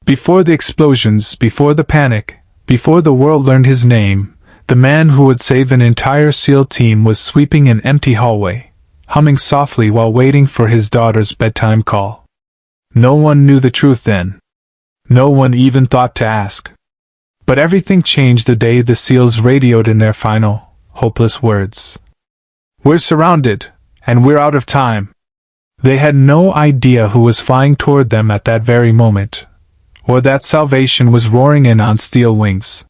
Before the explosions, before the panic, before the world learned his name, the man who would save an entire SEAL team was sweeping an empty hallway, humming softly while waiting for his daughter's bedtime call. No one knew the truth then. No one even thought to ask. But everything changed the day the SEALs radioed in their final, hopeless words. "We're surrounded, and we're out of time." They had no idea who was flying toward them at that very moment, or that salvation was roaring in on steel wings.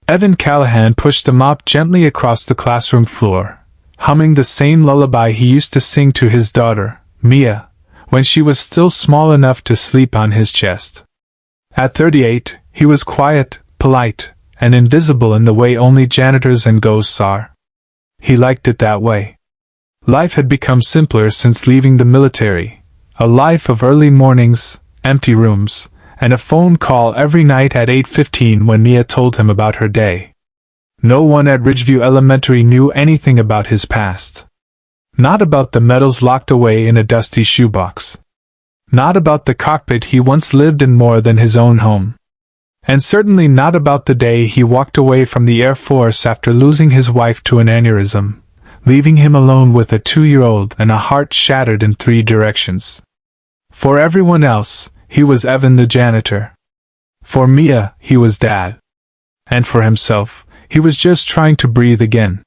Evan Callahan pushed the mop gently across the classroom floor, humming the same lullaby he used to sing to his daughter, Mia, when she was still small enough to sleep on his chest. At 38, he was quiet, polite, and invisible in the way only janitors and ghosts are. He liked it that way. Life had become simpler since leaving the military, a life of early mornings, empty rooms, and a phone call every night at 8:15 when Mia told him about her day. No one at Ridgeview Elementary knew anything about his past. Not about the medals locked away in a dusty shoebox. Not about the cockpit he once lived in more than his own home. And certainly not about the day he walked away from the Air Force after losing his wife to an aneurysm, leaving him alone with a 2-year-old and a heart shattered in 3 directions. For everyone else, he was Evan the janitor. For Mia, he was Dad. And for himself, he was just trying to breathe again.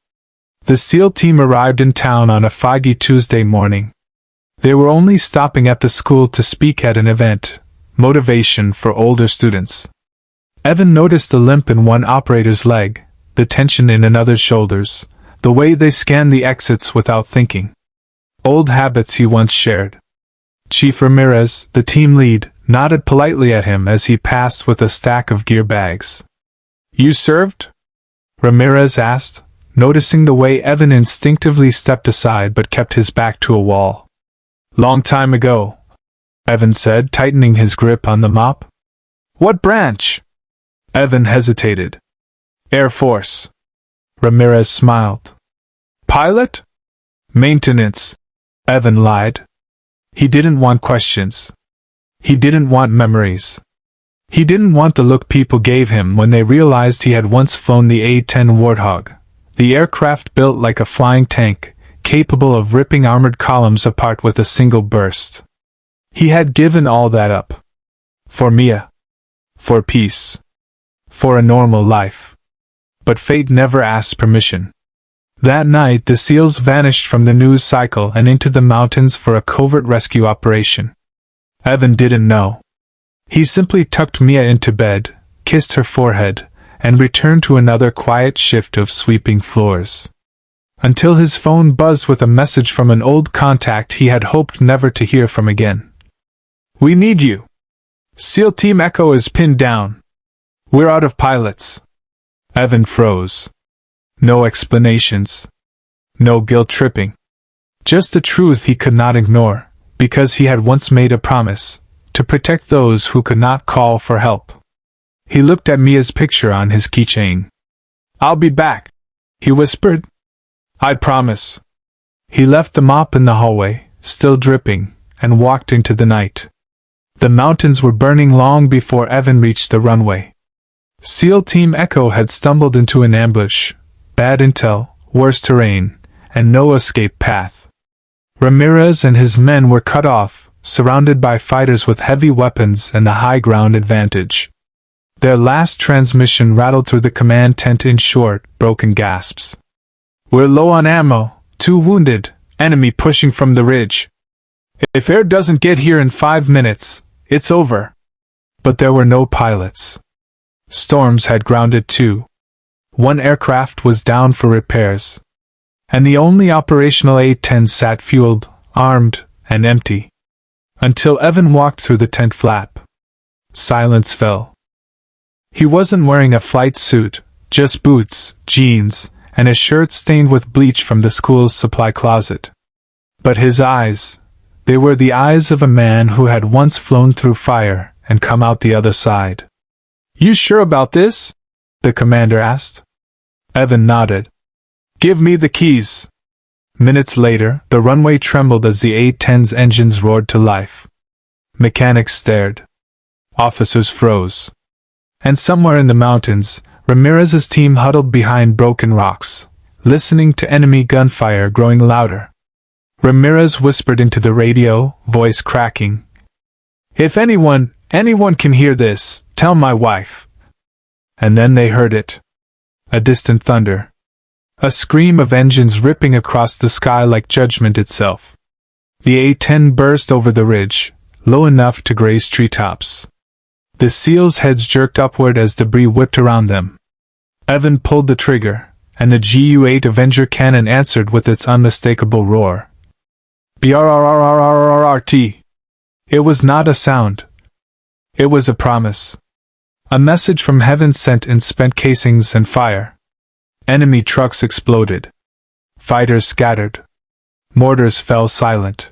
The SEAL team arrived in town on a foggy Tuesday morning. They were only stopping at the school to speak at an event, motivation for older students. Evan noticed the limp in one operator's leg, the tension in another's shoulders, the way they scanned the exits without thinking. Old habits he once shared. Chief Ramirez, the team lead, nodded politely at him as he passed with a stack of gear bags. "You served?" Ramirez asked, noticing the way Evan instinctively stepped aside but kept his back to a wall. "Long time ago," Evan said, tightening his grip on the mop. "What branch?" Evan hesitated. "Air Force." Ramirez smiled. "Pilot?" "Maintenance," Evan lied. He didn't want questions. He didn't want memories. He didn't want the look people gave him when they realized he had once flown the A-10 Warthog, the aircraft built like a flying tank, capable of ripping armored columns apart with a single burst. He had given all that up. For Mia. For peace. For a normal life. But fate never asks permission. That night the SEALs vanished from the news cycle and into the mountains for a covert rescue operation. Evan didn't know. He simply tucked Mia into bed, kissed her forehead, and returned to another quiet shift of sweeping floors. Until his phone buzzed with a message from an old contact he had hoped never to hear from again. "We need you. SEAL Team Echo is pinned down. We're out of pilots." Evan froze. No explanations. No guilt-tripping. Just the truth he could not ignore, because he had once made a promise, to protect those who could not call for help. He looked at Mia's picture on his keychain. "I'll be back," he whispered. "I promise." He left the mop in the hallway, still dripping, and walked into the night. The mountains were burning long before Evan reached the runway. SEAL Team Echo had stumbled into an ambush, bad intel, worse terrain, and no escape path. Ramirez and his men were cut off, surrounded by fighters with heavy weapons and the high ground advantage. Their last transmission rattled through the command tent in short, broken gasps. "We're low on ammo, 2 wounded, enemy pushing from the ridge. If air doesn't get here in 5 minutes, it's over." But there were no pilots. Storms had grounded too. One aircraft was down for repairs. And the only operational A-10 sat fueled, armed, and empty. Until Evan walked through the tent flap. Silence fell. He wasn't wearing a flight suit, just boots, jeans, and a shirt stained with bleach from the school's supply closet. But his eyes, they were the eyes of a man who had once flown through fire and come out the other side. "You sure about this?" the commander asked. Evan nodded. "Give me the keys." Minutes later, the runway trembled as the A-10's engines roared to life. Mechanics stared. Officers froze. And somewhere in the mountains, Ramirez's team huddled behind broken rocks, listening to enemy gunfire growing louder. Ramirez whispered into the radio, voice cracking. "If anyone can hear this, tell my wife." And then they heard it. A distant thunder. A scream of engines ripping across the sky like judgment itself. The A-10 burst over the ridge, low enough to graze treetops. The SEALs' heads jerked upward as debris whipped around them. Evan pulled the trigger, and the Gu-8 Avenger cannon answered with its unmistakable roar. BRRRRRRRT. It was not a sound. It was a promise. A message from heaven sent in spent casings and fire. Enemy trucks exploded. Fighters scattered. Mortars fell silent.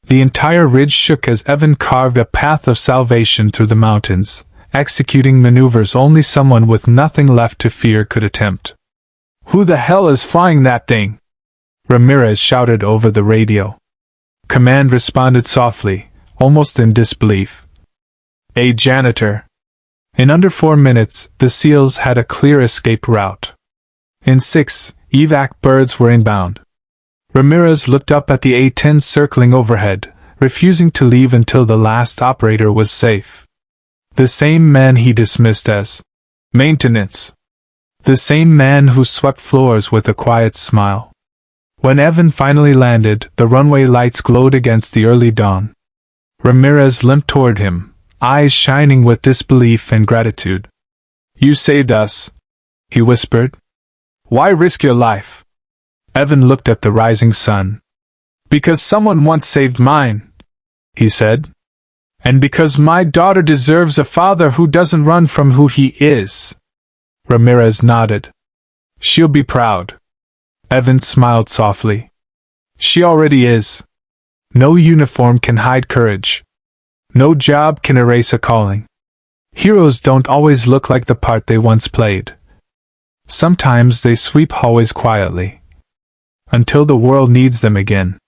The entire ridge shook as Evan carved a path of salvation through the mountains, executing maneuvers only someone with nothing left to fear could attempt. "Who the hell is flying that thing?" Ramirez shouted over the radio. Command responded softly, almost in disbelief. "A janitor." In under 4 minutes, the SEALs had a clear escape route. In 6, evac birds were inbound. Ramirez looked up at the A-10 circling overhead, refusing to leave until the last operator was safe. The same man he dismissed as maintenance. The same man who swept floors with a quiet smile. When Evan finally landed, the runway lights glowed against the early dawn. Ramirez limped toward him, eyes shining with disbelief and gratitude. "You saved us," he whispered. "Why risk your life?" Evan looked at the rising sun. "Because someone once saved mine," he said. "And because my daughter deserves a father who doesn't run from who he is." Ramirez nodded. "She'll be proud." Evan smiled softly. "She already is. No uniform can hide courage. No job can erase a calling. Heroes don't always look like the part they once played. Sometimes they sweep hallways quietly. Until the world needs them again.